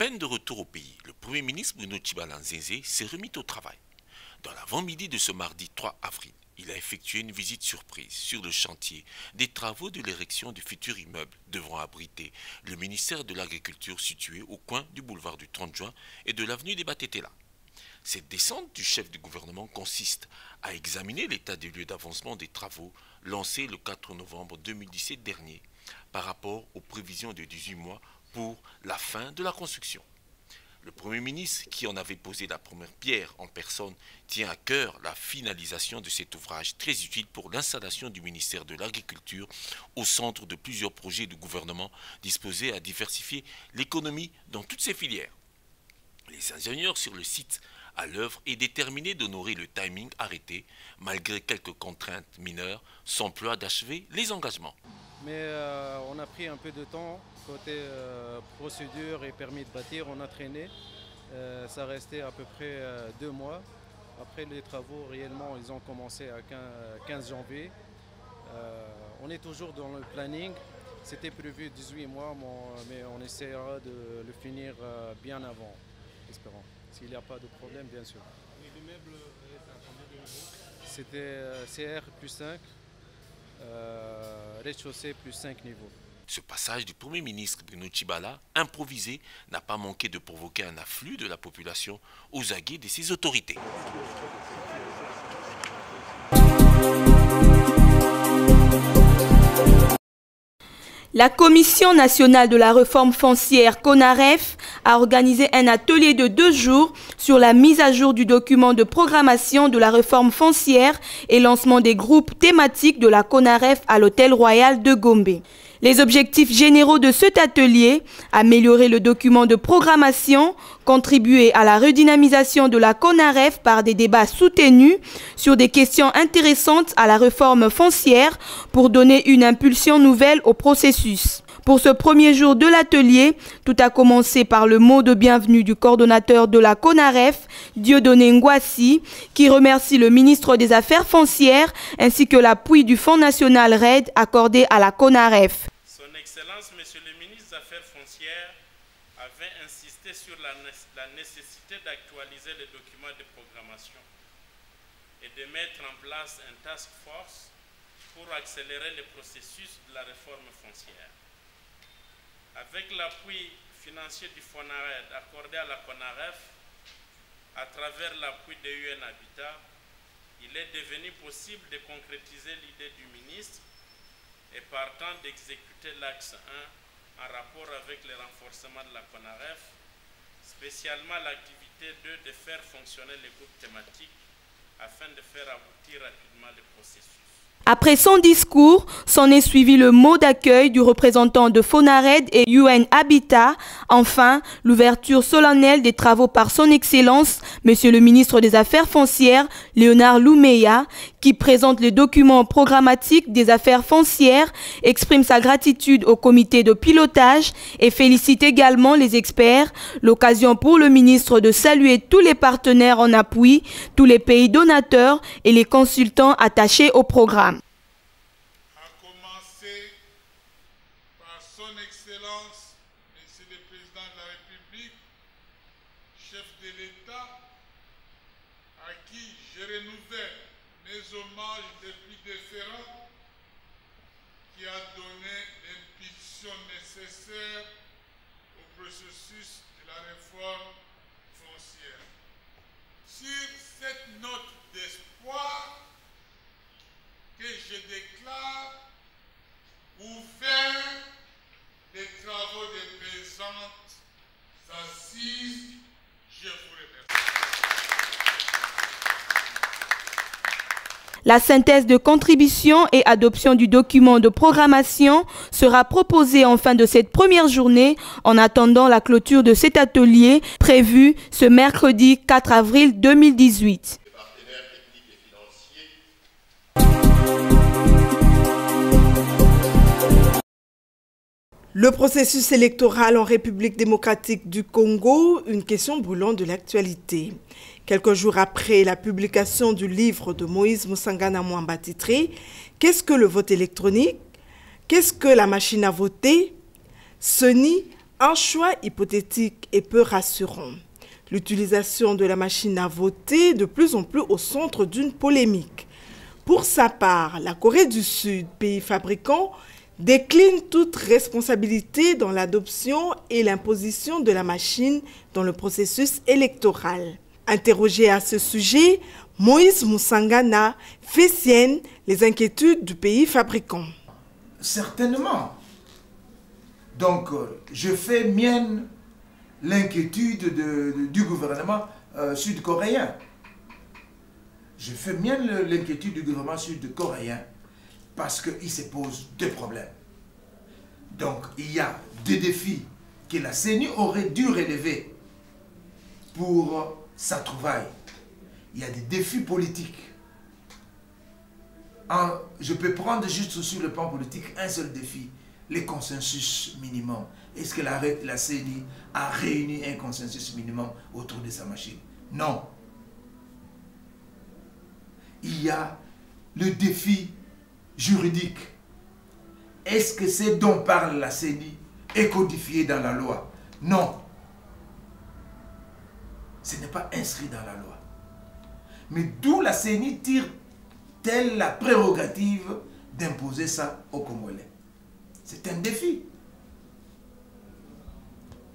peine de retour au pays, le Premier ministre Bruno Tshibala Nzeze s'est remis au travail. Dans l'avant-midi de ce mardi 3 avril, il a effectué une visite surprise sur le chantier des travaux de l'érection du futur immeuble devant abriter le ministère de l'Agriculture situé au coin du boulevard du 30 juin et de l'avenue des Batetela. Cette descente du chef du gouvernement consiste à examiner l'état des lieux d'avancement des travaux lancés le 4 novembre 2017 dernier par rapport aux prévisions de 18 mois pour la fin de la construction. Le Premier ministre, qui en avait posé la première pierre en personne, tient à cœur la finalisation de cet ouvrage très utile pour l'installation du ministère de l'Agriculture au centre de plusieurs projets du gouvernement disposés à diversifier l'économie dans toutes ses filières. Les ingénieurs sur le site à l'œuvre est déterminé d'honorer le timing arrêté, malgré quelques contraintes mineures, s'emploie d'achever les engagements. Mais on a pris un peu de temps, côté procédure et permis de bâtir, on a traîné. Ça restait à peu près 2 mois. Après les travaux, réellement, ils ont commencé à 15 janvier. On est toujours dans le planning. C'était prévu 18 mois, mais on essaiera de le finir bien avant, espérons. S'il n'y a pas de problème, bien sûr. Et l'immeuble est à combien de niveaux? C'était CR plus 5, rez-de-chaussée plus 5 niveaux. Ce passage du Premier ministre Bruno Tshibala, improvisé, n'a pas manqué de provoquer un afflux de la population aux aguets de ses autorités. La Commission nationale de la réforme foncière CONAREF a organisé un atelier de 2 jours sur la mise à jour du document de programmation de la réforme foncière et lancement des groupes thématiques de la CONAREF à l'Hôtel Royal de Gombe. Les objectifs généraux de cet atelier, améliorer le document de programmation, contribuer à la redynamisation de la CONAREF par des débats soutenus sur des questions intéressantes à la réforme foncière pour donner une impulsion nouvelle au processus. Pour ce premier jour de l'atelier, tout a commencé par le mot de bienvenue du coordonnateur de la CONAREF, Dieudonné Ngwassi, qui remercie le ministre des Affaires foncières ainsi que l'appui du Fonds national RED accordé à la CONAREF. Son Excellence, Monsieur le ministre des Affaires foncières, avait insisté sur la nécessité d'actualiser les documents de programmation et de mettre en place un task force pour accélérer le processus de la réforme foncière. Avec l'appui financier du FONARED accordé à la CONAREF, à travers l'appui de UN Habitat, il est devenu possible de concrétiser l'idée du ministre et partant d'exécuter l'axe 1 en rapport avec le renforcement de la CONAREF, spécialement l'activité 2 de faire fonctionner les groupes thématiques afin de faire aboutir rapidement le processus. Après son discours, s'en est suivi le mot d'accueil du représentant de FONARED et UN Habitat. Enfin, l'ouverture solennelle des travaux par son Excellence, Monsieur le ministre des Affaires foncières, Léonard Loumeya, qui présente les documents programmatiques des affaires foncières, exprime sa gratitude au comité de pilotage et félicite également les experts. L'occasion pour le ministre de saluer tous les partenaires en appui, tous les pays donateurs et les consultants attachés au programme. Son Excellence, Monsieur le Président de la République, chef de l'État, à qui je renouvelle mes hommages les plus déférents, qui a donné l'impulsion nécessaire au processus de la réforme foncière. Sur cette note d'espoir que je déclare ouvert les travaux des présentes assises, je vous remercie. La synthèse de contribution et adoption du document de programmation sera proposée en fin de cette première journée en attendant la clôture de cet atelier prévu ce mercredi 4 avril 2018. Le processus électoral en République démocratique du Congo, une question brûlante de l'actualité. Quelques jours après la publication du livre de Moïse Moussangana Mwamba titré « Qu'est-ce que le vote électronique? Qu'est-ce que la machine à voter ?» Sony Un choix hypothétique et peu rassurant. L'utilisation de la machine à voter de plus en plus au centre d'une polémique. Pour sa part, la Corée du Sud, pays fabricant, décline toute responsabilité dans l'adoption et l'imposition de la machine dans le processus électoral. Interrogé à ce sujet, Moïse Moussangana fait sienne les inquiétudes du pays fabricant. Certainement. Donc, je fais mienne l'inquiétude du gouvernement sud-coréen. Je fais mienne l'inquiétude du gouvernement sud-coréen parce qu'il se pose deux problèmes. Donc, il y a deux défis que la CENI aurait dû relever pour sa trouvaille. Il y a des défis politiques. Je peux prendre juste sur le plan politique un seul défi, les consensus minimum. Est-ce que la CENI a réuni un consensus minimum autour de sa machine? Non. Il y a le défi juridique. Est-ce que ce dont parle la CENI est codifié dans la loi? Non. Ce n'est pas inscrit dans la loi. Mais d'où la CENI tire-t-elle la prérogative d'imposer ça aux Congolais? C'est un défi.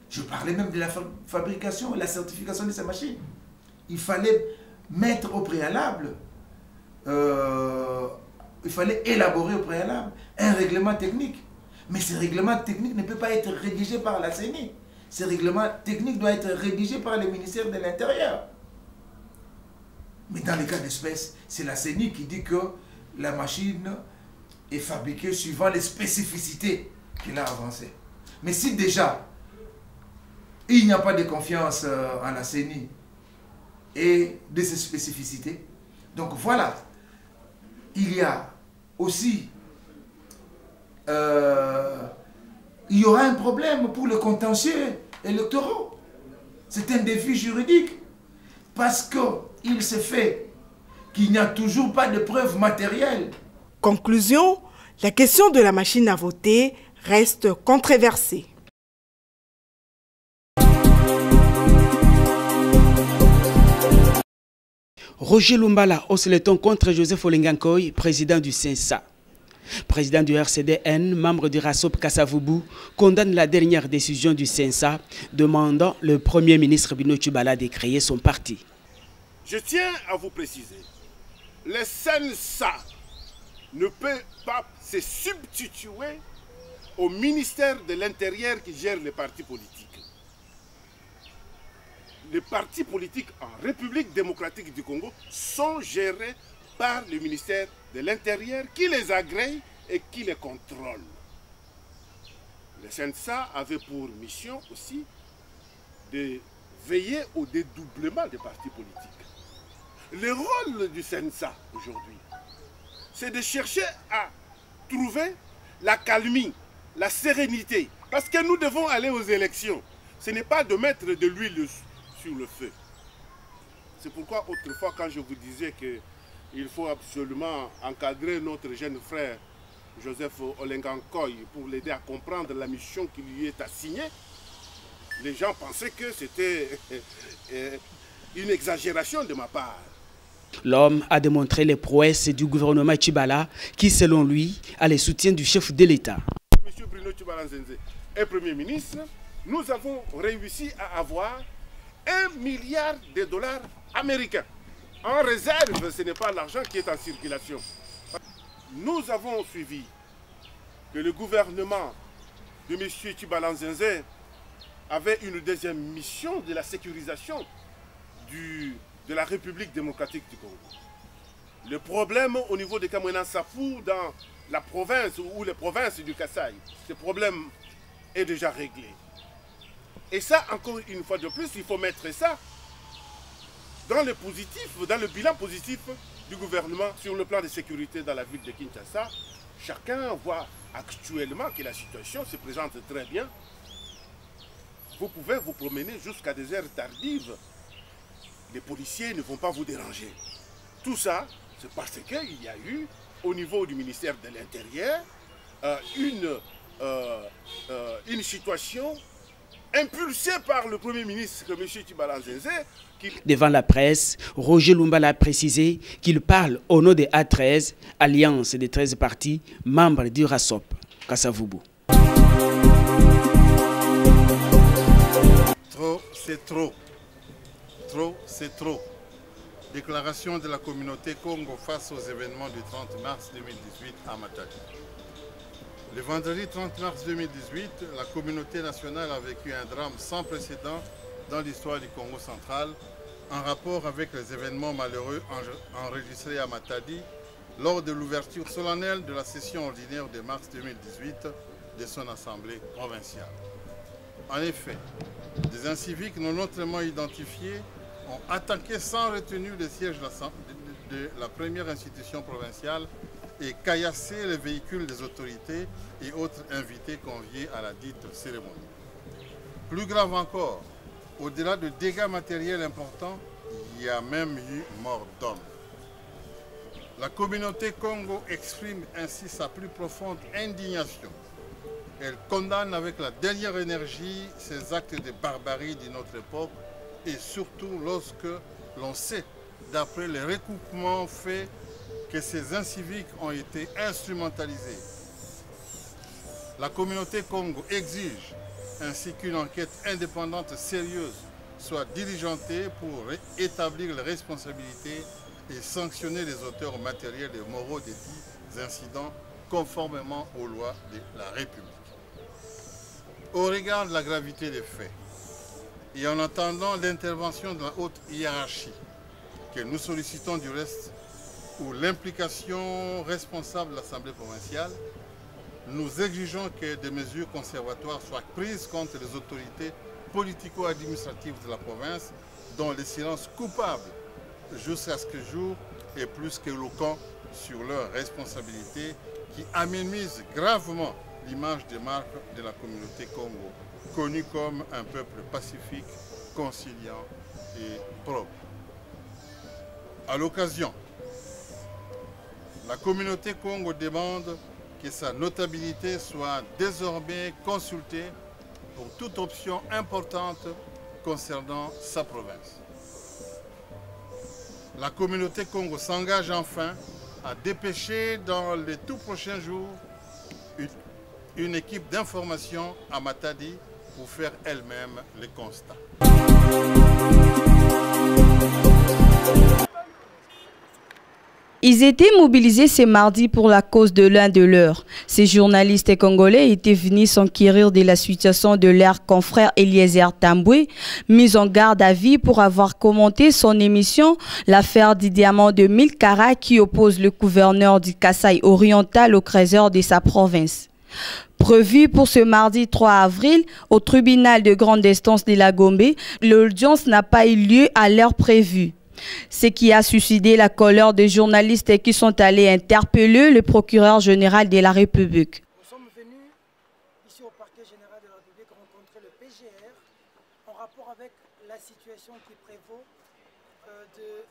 Je parlais même de la fabrication et la certification de ces machines. Il fallait mettre au préalable, il fallait élaborer au préalable un règlement technique. Mais ce règlement technique ne peut pas être rédigé par la CENI. Ce règlement technique doit être rédigé par le ministère de l'Intérieur. Mais dans le cas d'espèce, c'est la CENI qui dit que la machine est fabriquée suivant les spécificités qu'il a avancées. Mais si déjà, il n'y a pas de confiance en la CENI et de ses spécificités, donc voilà, il y a aussi, il y aura un problème pour le contentieux électoraux. C'est un défi juridique parce qu'il se fait qu'il n'y a toujours pas de preuves matérielles. Conclusion, la question de la machine à voter reste controversée. Roger Lumbala hausse le ton contre Joseph Olengankoy, président du CENSA. Président du RCDN, membre du RASOP Kassavubu, condamne la dernière décision du CENSA demandant le Premier ministre Bruno Tshibala de créer son parti. Je tiens à vous préciser, le CENSA ne peut pas se substituer au ministère de l'Intérieur qui gère les partis politiques. Les partis politiques en République démocratique du Congo sont gérés par le ministère de l'Intérieur qui les agrée et qui les contrôle. Le CENSA avait pour mission aussi de veiller au dédoublement des partis politiques. Le rôle du CENSA aujourd'hui, c'est de chercher à trouver la calmie, la sérénité. Parce que nous devons aller aux élections. Ce n'est pas de mettre de l'huile sur le feu. C'est pourquoi autrefois, quand je vous disais qu'il faut absolument encadrer notre jeune frère Joseph Olengankoy pour l'aider à comprendre la mission qui lui est assignée, les gens pensaient que c'était une exagération de ma part. L'homme a démontré les prouesses du gouvernement Tshibala qui, selon lui, a le soutien du chef de l'État. M. Bruno Tshibala Nzenze est Premier ministre. Nous avons réussi à avoir 1 milliard de dollars américains. En réserve, ce n'est pas l'argent qui est en circulation. Nous avons suivi que le gouvernement de M. Tshibala Nzenze avait une deuxième mission de la sécurisation de la République démocratique du Congo. Le problème au niveau de Kamwena-Nsapou, dans la province ou les provinces du Kasaï, ce problème est déjà réglé. Et ça, encore une fois de plus, il faut mettre ça dans le positif, dans le bilan positif du gouvernement sur le plan de sécurité dans la ville de Kinshasa. Chacun voit actuellement que la situation se présente très bien. Vous pouvez vous promener jusqu'à des heures tardives. Les policiers ne vont pas vous déranger. Tout ça, c'est parce qu'il y a eu, au niveau du ministère de l'Intérieur, une situation impulsé par le Premier ministre, M. Tshibala Nzenze. Devant la presse, Roger Lumbala a précisé qu'il parle au nom des A13, alliance des 13 partis, membres du RASOP. Kasavubu. Trop, c'est trop. Trop, c'est trop. Déclaration de la communauté Congo face aux événements du 30 mars 2018 à Matadi. Le vendredi 30 mars 2018, la communauté nationale a vécu un drame sans précédent dans l'histoire du Congo central en rapport avec les événements malheureux enregistrés à Matadi lors de l'ouverture solennelle de la session ordinaire de mars 2018 de son assemblée provinciale. En effet, des inciviques non notamment identifiés ont attaqué sans retenue le siège de la première institution provinciale et caillassé les véhicules des autorités et autres invités conviés à la dite cérémonie. Plus grave encore, au-delà de dégâts matériels importants, il y a même eu mort d'hommes. La communauté Congo exprime ainsi sa plus profonde indignation. Elle condamne avec la dernière énergie ces actes de barbarie de notre époque et surtout lorsque l'on sait, d'après les recoupements faits, que ces inciviques ont été instrumentalisés. La communauté Congo exige ainsi qu'une enquête indépendante sérieuse soit diligentée pour établir les responsabilités et sanctionner les auteurs matériels et moraux des dits incidents conformément aux lois de la République. Au regard de la gravité des faits et en attendant l'intervention de la haute hiérarchie, que nous sollicitons du reste, ou l'implication responsable de l'Assemblée provinciale, nous exigeons que des mesures conservatoires soient prises contre les autorités politico-administratives de la province dont le silence coupable jusqu'à ce que jour est plus qu'éloquent sur leurs responsabilités qui aménise gravement l'image des marques de la communauté Congo, connue comme un peuple pacifique, conciliant et propre. À l'occasion, la communauté Congo demande que sa notabilité soit désormais consultée pour toute option importante concernant sa province. La communauté Congo s'engage enfin à dépêcher dans les tout prochains jours une équipe d'information à Matadi pour faire elle-même les constats. Ils étaient mobilisés ce mardi pour la cause de l'un de leurs. Ces journalistes congolais étaient venus s'enquérir de la situation de leur confrère Eliezer Tambwe, mis en garde à vue pour avoir commenté son émission L'affaire du diamant de 1000 carats qui oppose le gouverneur du Kasaï oriental au trésor de sa province. Prévu pour ce mardi 3 avril au tribunal de grande instance de la Gombe, l'audience n'a pas eu lieu à l'heure prévue. Ce qui a suscité la colère des journalistes qui sont allés interpeller le procureur général de la République. Nous sommes venus ici au parquet général de la République rencontrer le PGR en rapport avec la situation qui prévaut de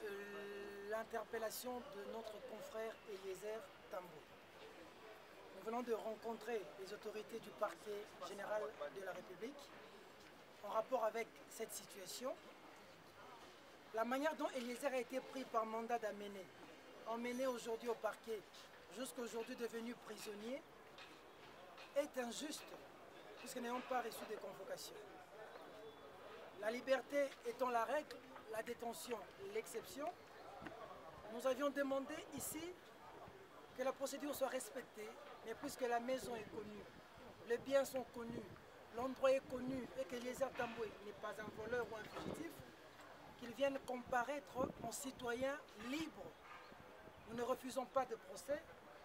l'interpellation de notre confrère Eliezer Tambwe. Nous venons de rencontrer les autorités du parquet général de la République en rapport avec cette situation. La manière dont Eliezer a été pris par mandat d'amener, emmené aujourd'hui au parquet, jusqu'aujourd'hui devenu prisonnier, est injuste, puisque nous n'avons pas reçu de convocation. La liberté étant la règle, la détention l'exception, nous avions demandé ici que la procédure soit respectée, mais puisque la maison est connue, les biens sont connus, l'endroit est connu et qu'Eliezer Tambwe n'est pas un voleur ou un fugitif, qu'ils viennent comparaître en citoyens libres. Nous ne refusons pas de procès,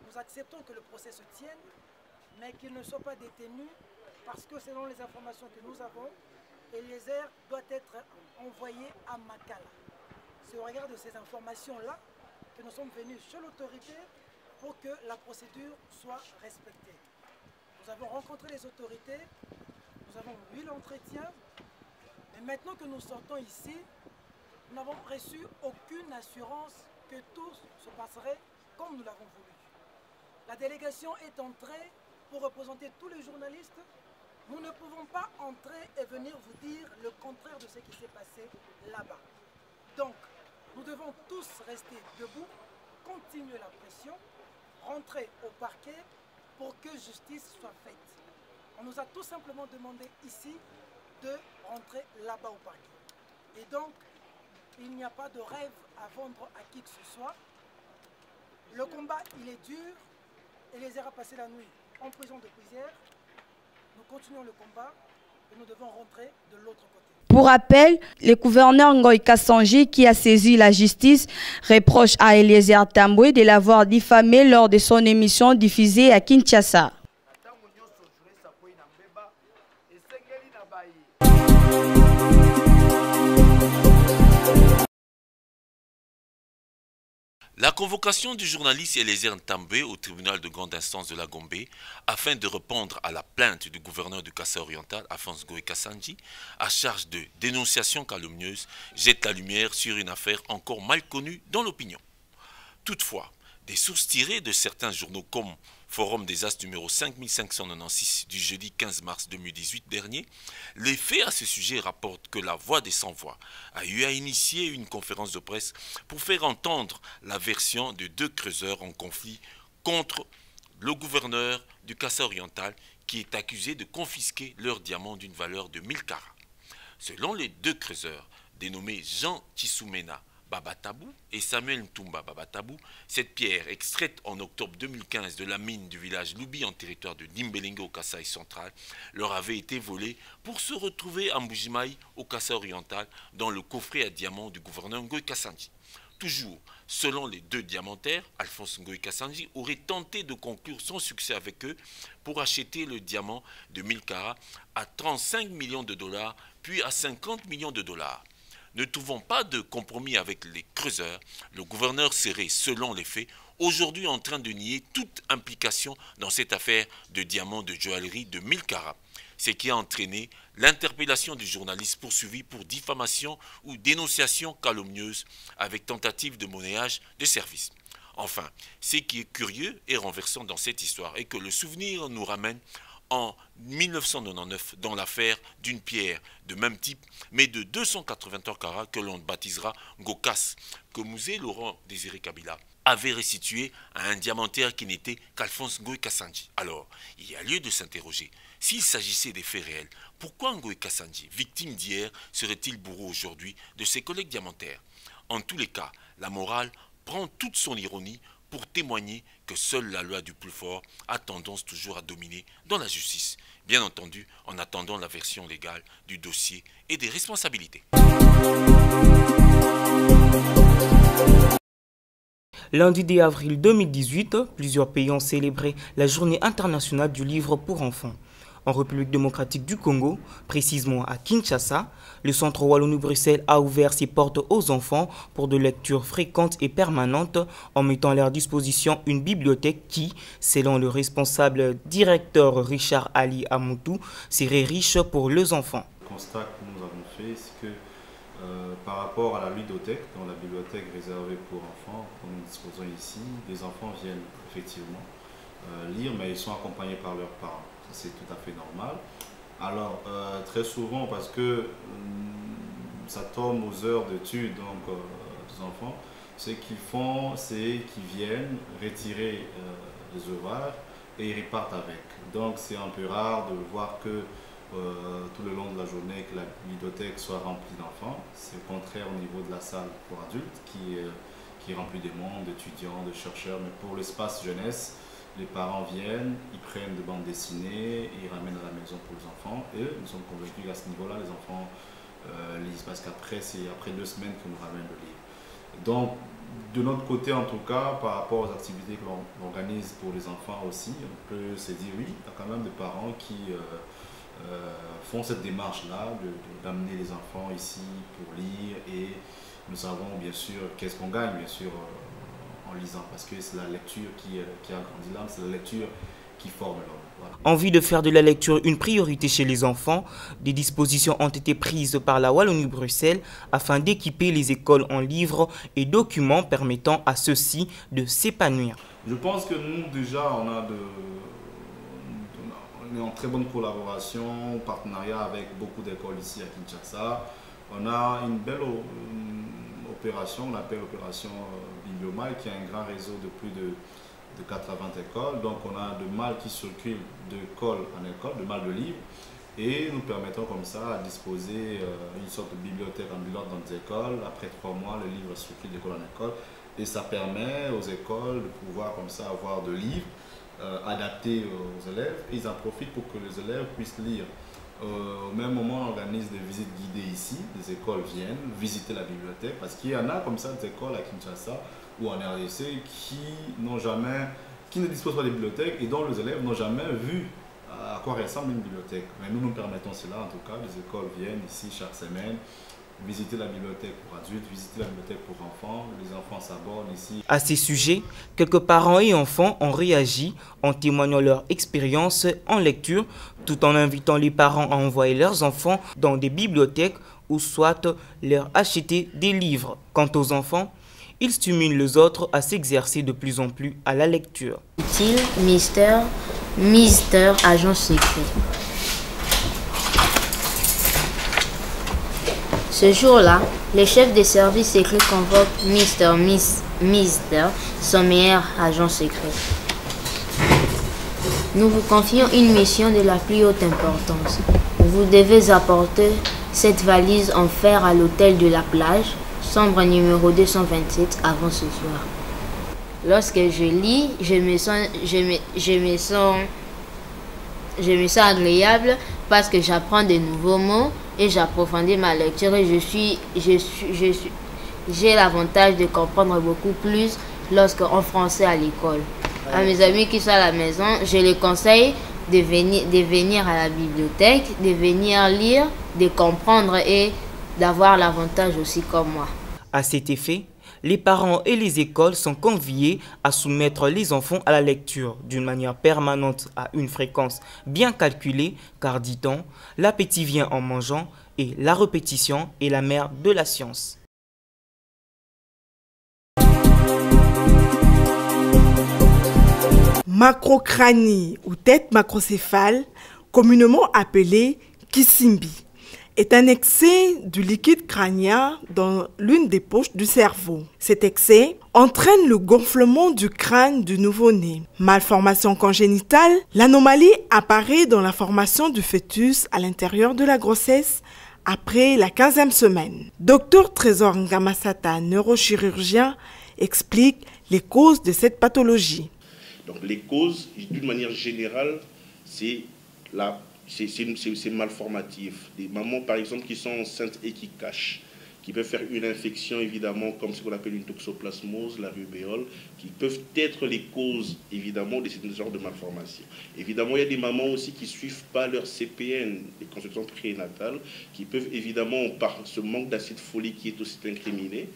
nous acceptons que le procès se tienne, mais qu'il ne soit pas détenu parce que selon les informations que nous avons, Eliezer doit être envoyé à Makala. C'est au regard de ces informations-là que nous sommes venus chez l'autorité pour que la procédure soit respectée. Nous avons rencontré les autorités, nous avons eu l'entretien, mais maintenant que nous sortons ici, nous n'avons reçu aucune assurance que tout se passerait comme nous l'avons voulu. La délégation est entrée pour représenter tous les journalistes, Nous ne pouvons pas entrer et venir vous dire le contraire de ce qui s'est passé là-bas. Donc, nous devons tous rester debout, continuer la pression, rentrer au parquet pour que justice soit faite. On nous a tout simplement demandé ici de rentrer là-bas au parquet. Et donc, il n'y a pas de rêve à vendre à qui que ce soit. Le combat, il est dur. Eliezer a passé la nuit en prison de Pouzières. Nous continuons le combat et nous devons rentrer de l'autre côté. Pour rappel, le gouverneur Ngoï Kassanji, qui a saisi la justice, reproche à Eliezer Tambwe de l'avoir diffamé lors de son émission diffusée à Kinshasa. La convocation du journaliste Eliezer Tambwe au tribunal de grande instance de la Gombe afin de répondre à la plainte du gouverneur du Kasaï oriental, Alphonse Ngoï Kassanji, à charge de dénonciation calomnieuse, jette la lumière sur une affaire encore mal connue dans l'opinion. Toutefois, des sources tirées de certains journaux comme Forum des As numéro 5596 du jeudi 15 mars 2018 dernier, les faits à ce sujet rapportent que la Voix des Sans-Voix a eu à initier une conférence de presse pour faire entendre la version de deux creuseurs en conflit contre le gouverneur du Kasaï oriental qui est accusé de confisquer leurs diamants d'une valeur de 1000 carats. Selon les deux creuseurs, dénommés Jean Tissoumena Babatabou et Samuel Ntumba Babatabou, cette pierre extraite en octobre 2015 de la mine du village Loubi en territoire de Nimbelengue au Kasaï central leur avait été volée pour se retrouver à Mbujimaï au Kasaï oriental dans le coffret à diamants du gouverneur Ngoï Kassanji. Toujours, selon les deux diamantaires, Alphonse Ngoï Kassanji aurait tenté de conclure son succès avec eux pour acheter le diamant de 1000 carats à 35 millions de dollars puis à 50 millions de dollars. Ne trouvant pas de compromis avec les creuseurs, le gouverneur serait, selon les faits, aujourd'hui en train de nier toute implication dans cette affaire de diamants de joaillerie de 1000 carats, ce qui a entraîné l'interpellation du journaliste poursuivi pour diffamation ou dénonciation calomnieuse avec tentative de monnayage de service. Enfin, ce qui est curieux et renversant dans cette histoire est que le souvenir nous ramène en 1999 dans l'affaire d'une pierre de même type mais de 283 carats que l'on baptisera Ngokas, que Mouzé Laurent Désiré Kabila avait restitué à un diamantaire qui n'était qu'Alphonse Ngoï Kassanji. Alors, il y a lieu de s'interroger. S'il s'agissait des faits réels, pourquoi Ngoï Kassanji, victime d'hier, serait-il bourreau aujourd'hui de ses collègues diamantaires? En tous les cas, la morale prend toute son ironie pour témoigner que seule la loi du plus fort a tendance toujours à dominer dans la justice, bien entendu en attendant la version légale du dossier et des responsabilités. Lundi 10 avril 2018, plusieurs pays ont célébré la Journée internationale du livre pour enfants. En République démocratique du Congo, précisément à Kinshasa, le Centre Wallonie-Bruxelles a ouvert ses portes aux enfants pour de lectures fréquentes et permanentes en mettant à leur disposition une bibliothèque qui, selon le responsable directeur Richard Ali Amoutou, serait riche pour les enfants. Le constat que nous avons fait, c'est que par rapport à la ludothèque, dans la bibliothèque réservée pour enfants, comme nous disposons ici, des enfants viennent effectivement lire, mais ils sont accompagnés par leurs parents. C'est tout à fait normal. Alors, très souvent, parce que ça tombe aux heures d'études des enfants, ce qu'ils font, c'est qu'ils viennent retirer les ouvrages et ils repartent avec. Donc, c'est un peu rare de voir que tout le long de la journée, que la bibliothèque soit remplie d'enfants. C'est au contraire au niveau de la salle pour adultes qui est remplie de monde, d'étudiants, de chercheurs. Mais pour l'espace jeunesse, les parents viennent, ils prennent des bandes dessinées, ils ramènent à la maison pour les enfants. Et nous sommes convaincus qu'à ce niveau-là, les enfants lisent parce qu'après, c'est après 2 semaines que nous ramènent le livre. Donc, de notre côté, en tout cas, par rapport aux activités que l'on organise pour les enfants aussi, on peut se dire oui, il y a quand même des parents qui font cette démarche-là d'amener les enfants ici pour lire. Et nous savons bien sûr qu'est-ce qu'on gagne, bien sûr, en lisant, parce que c'est la lecture qui a grandi l'âme, c'est la lecture qui forme l'homme. Voilà. Envie de faire de la lecture une priorité chez les enfants, des dispositions ont été prises par la Wallonie-Bruxelles afin d'équiper les écoles en livres et documents permettant à ceux-ci de s'épanouir. Je pense que nous déjà on on est en très bonne collaboration, partenariat avec beaucoup d'écoles ici à Kinshasa. On a une belle opération, on l'appelle opération Bibliomal, qui a un grand réseau de plus de 80 écoles. Donc on a de mal qui circulent d'école en école, de mal de livres. Et nous permettons comme ça à disposer une sorte de bibliothèque ambulante dans les écoles. Après 3 mois, le livre circule d'école en école. Et ça permet aux écoles de pouvoir comme ça avoir de livres adaptés aux élèves. Et ils en profitent pour que les élèves puissent lire. Au même moment, on organise des visites guidées ici. Les écoles viennent visiter la bibliothèque parce qu'il y en a comme ça des écoles à Kinshasa ou en RDC qui ne disposent pas de bibliothèque et dont les élèves n'ont jamais vu à quoi ressemble une bibliothèque. Mais nous permettons cela, en tout cas. Les écoles viennent ici chaque semaine visiter la bibliothèque pour adultes, visiter la bibliothèque pour enfants. Les enfants s'abordent ici. À ces sujets, quelques parents et enfants ont réagi en témoignant leur expérience en lecture, tout en invitant les parents à envoyer leurs enfants dans des bibliothèques ou soit leur acheter des livres. Quant aux enfants, ils stimulent les autres à s'exercer de plus en plus à la lecture. Utile, mystère, agent secret. Ce jour-là, les chefs des services secrets convoquent Mister, son meilleur agent secret. Nous vous confions une mission de la plus haute importance. Vous devez apporter cette valise en fer à l'hôtel de la plage, chambre numéro 227 avant ce soir. Lorsque je lis, je me sens agréable parce que j'apprends de nouveaux mots et j'approfondis ma lecture et j'ai l'avantage de comprendre beaucoup plus lorsqu'en français à l'école. À mes amis qui sont à la maison, je les conseille de venir à la bibliothèque, de venir lire, de comprendre et d'avoir l'avantage aussi comme moi. À cet effet, les parents et les écoles sont conviés à soumettre les enfants à la lecture d'une manière permanente à une fréquence bien calculée, car dit-on, l'appétit vient en mangeant et la répétition est la mère de la science. Macrocranie ou tête macrocéphale, communément appelée Kisimbi, est un excès du liquide crânien dans l'une des poches du cerveau. Cet excès entraîne le gonflement du crâne du nouveau-né. Malformation congénitale, l'anomalie apparaît dans la formation du fœtus à l'intérieur de la grossesse après la 15e semaine. Dr Trésor Ngamasata, neurochirurgien, explique les causes de cette pathologie. Donc les causes, d'une manière générale, c'est malformatif. Des mamans, par exemple, qui sont enceintes et qui cachent, qui peuvent faire une infection, évidemment, comme ce qu'on appelle une toxoplasmose, la rubéole, qui peuvent être les causes, évidemment, de ce genre de malformation. Évidemment, il y a des mamans aussi qui ne suivent pas leur CPN, les consultations prénatales, qui peuvent, évidemment, par ce manque d'acide folique qui est aussi incriminé,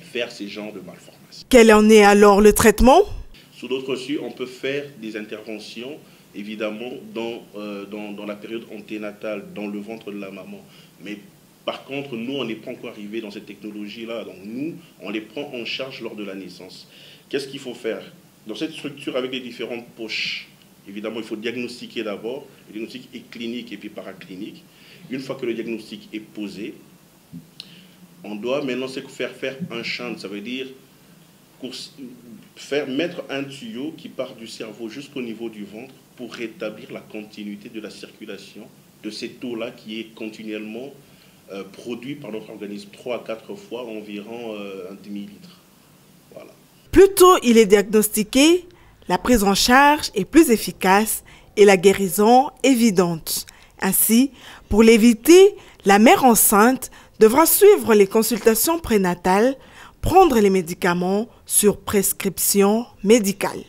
faire ces genres de malformations. Quel en est alors le traitement? Sous d'autres cieux, on peut faire des interventions, évidemment, dans la période anténatale, dans le ventre de la maman. Mais par contre, nous, on n'est pas encore arrivé dans cette technologie-là. Donc nous, on les prend en charge lors de la naissance. Qu'est-ce qu'il faut faire? Dans cette structure avec les différentes poches, évidemment, il faut diagnostiquer d'abord. Le diagnostic est clinique et puis paraclinique. Une fois que le diagnostic est posé, on doit maintenant faire un shunt. Ça veut dire mettre un tuyau qui part du cerveau jusqu'au niveau du ventre pour rétablir la continuité de la circulation de cette eau-là qui est continuellement produit par notre organisme 3 à 4 fois, environ un demi-litre. Voilà. Plus tôt il est diagnostiqué, la prise en charge est plus efficace et la guérison évidente. Ainsi, pour l'éviter, la mère enceinte devra suivre les consultations prénatales, prendre les médicaments sur prescription médicale.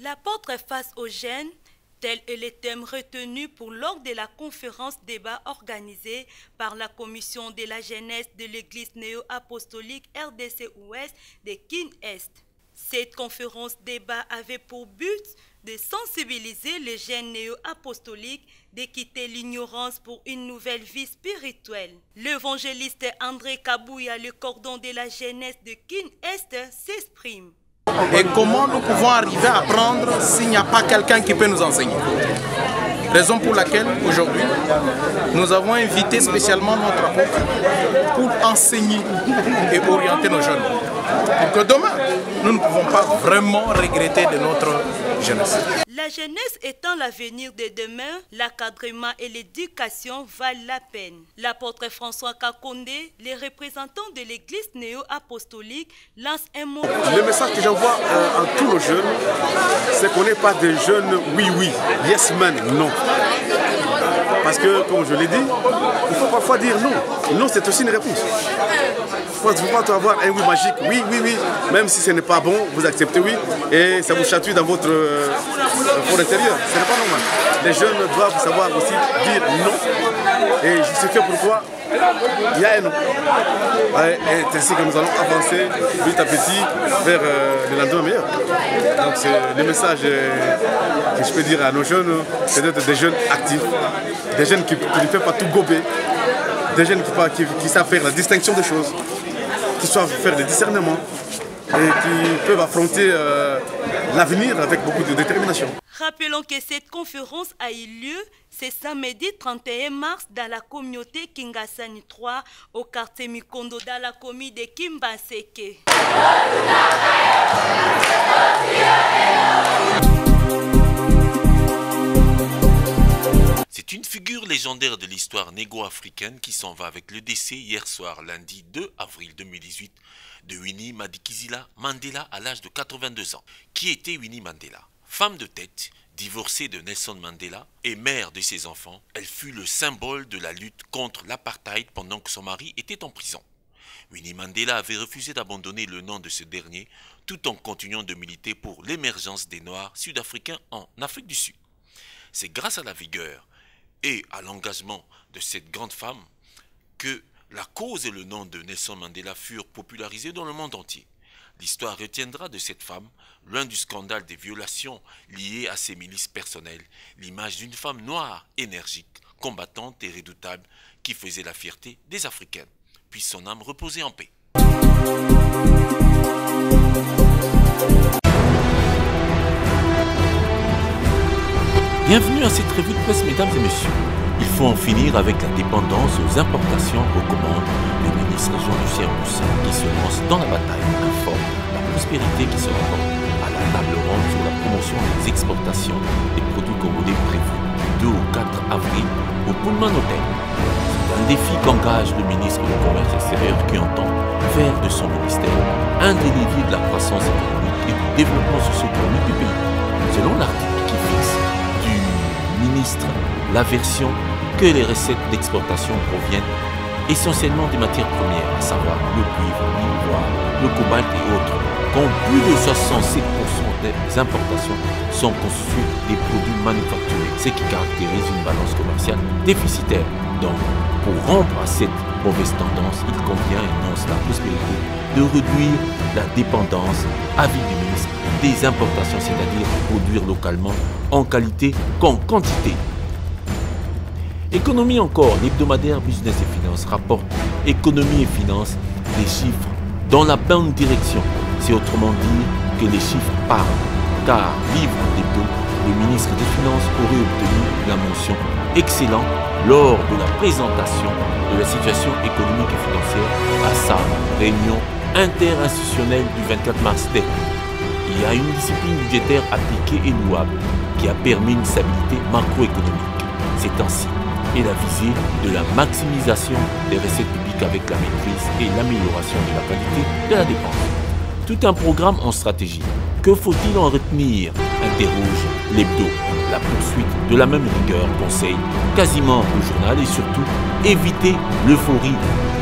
L'apôtre face aux gènes, tel est le thème retenu pour lors de la conférence débat organisée par la commission de la jeunesse de l'église néo-apostolique RDC-Ouest de Kin-Est. Cette conférence débat avait pour but de sensibiliser les jeunes néo-apostoliques de quitter l'ignorance pour une nouvelle vie spirituelle. L'évangéliste André Kabouya, le cordon de la jeunesse de Kin-Est, s'exprime. Et comment nous pouvons arriver à apprendre s'il n'y a pas quelqu'un qui peut nous enseigner? Raison pour laquelle aujourd'hui nous avons invité spécialement notre apôtre pour enseigner et orienter nos jeunes. Pour que demain, nous ne pouvons pas vraiment regretter de notre jeunesse. La jeunesse étant l'avenir de demain, l'encadrement et l'éducation valent la peine. L'apôtre François Kakonde, les représentants de l'église néo-apostolique, lance un mot. Le message que j'envoie à tous nos jeunes, c'est qu'on n'est pas des jeunes oui, yes man, non. Parce que, comme je l'ai dit, il faut parfois dire non. Non, c'est aussi une réponse. Il ne faut pas avoir un oui magique. Oui, même si ce n'est pas bon, vous acceptez oui, et ça vous chatouille dans votre fort intérieur. Ce n'est pas normal. Les jeunes doivent savoir aussi dire non et justifier pourquoi il y a un non. Et c'est ainsi que nous allons avancer petit à petit vers le lendemain meilleur. Donc c'est le message que je peux dire à nos jeunes, c'est d'être des jeunes actifs, des jeunes qui ne peuvent pas tout gober, des jeunes qui savent faire la distinction des choses, qui savent faire des discernements et qui peuvent affronter l'avenir avec beaucoup de détermination. Rappelons que cette conférence a eu lieu ce samedi 31 mars dans la communauté Kingasani 3 au quartier Mikondo dans la commune de Kimbaseke. C'est une figure légendaire de l'histoire négo-africaine qui s'en va avec le décès hier soir, lundi 2 avril 2018, de Winnie Madikizela Mandela à l'âge de 82 ans. Qui était Winnie Mandela? Femme de tête, divorcée de Nelson Mandela et mère de ses enfants, elle fut le symbole de la lutte contre l'apartheid pendant que son mari était en prison. Winnie Mandela avait refusé d'abandonner le nom de ce dernier tout en continuant de militer pour l'émergence des Noirs sud-africains en Afrique du Sud. C'est grâce à la vigueur et à l'engagement de cette grande femme que la cause et le nom de Nelson Mandela furent popularisés dans le monde entier. L'histoire retiendra de cette femme, loin du scandale des violations liées à ses milices personnelles, l'image d'une femme noire, énergique, combattante et redoutable qui faisait la fierté des Africaines. Puisse son âme reposer en paix. Bienvenue à cette revue de presse, mesdames et messieurs. Il faut en finir avec la dépendance aux importations, recommande le ministre Jean-Lucien Poussin qui se lance dans la bataille, informe la prospérité qui se rapporte à la table ronde sur la promotion des exportations des produits congolais prévus du 2 au 4 avril au Pullman Hotel. C'est un défi qu'engage le ministre du Commerce extérieur qui entend faire de son ministère un des leviers de la croissance économique et du développement socio-économique du pays. Selon l'article qui fixe du ministre la version que les recettes d'exportation proviennent essentiellement des matières premières, à savoir le cuivre, l'ivoire, le cobalt et autres, quand plus de 67% des importations sont constituées des produits manufacturés, ce qui caractérise une balance commerciale déficitaire. Donc, pour rompre à cette mauvaise tendance, il convient, énonce la prospérité, de réduire la dépendance, avis du ministre, des importations, c'est-à-dire produire localement en qualité qu'en quantité. Économie encore, l'hebdomadaire Business et Finance rapporte économie et finance des chiffres dans la bonne direction. C'est autrement dire que les chiffres parlent, car livre d'hebdo, le ministre des Finances aurait obtenu la mention excellent lors de la présentation de la situation économique et financière à sa réunion interinstitutionnelle du 24 mars dernier. Il y a une discipline budgétaire appliquée et louable qui a permis une stabilité macroéconomique. C'est ainsi et la visée de la maximisation des recettes publiques avec la maîtrise et l'amélioration de la qualité de la dépense. Tout un programme en stratégie. Que faut-il en retenir? Interroge l'hebdo. La poursuite de la même rigueur conseille quasiment au journal et surtout éviter l'euphorie.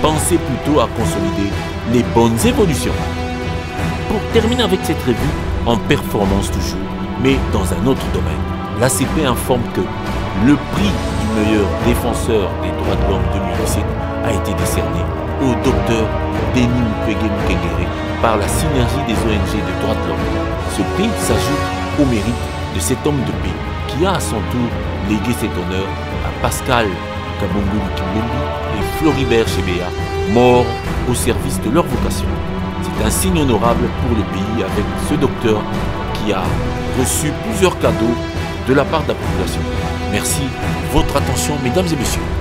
Pensez plutôt à consolider les bonnes évolutions. Pour terminer avec cette revue, en performance toujours, mais dans un autre domaine, l'ACP informe que le prix du meilleur défenseur des droits de l'homme 2017 a été décerné au docteur Denis Mukwege Mukengere par la synergie des ONG de droits de l'homme. Ce prix s'ajoute au mérite de cet homme de paix qui a à son tour légué cet honneur à Pascal Kabongulu Kimbembi et Floribert Chebeya, morts au service de leur vocation. C'est C'est un signe honorable pour le pays avec ce docteur qui a reçu plusieurs cadeaux de la part de la population. Merci de votre attention, mesdames et messieurs.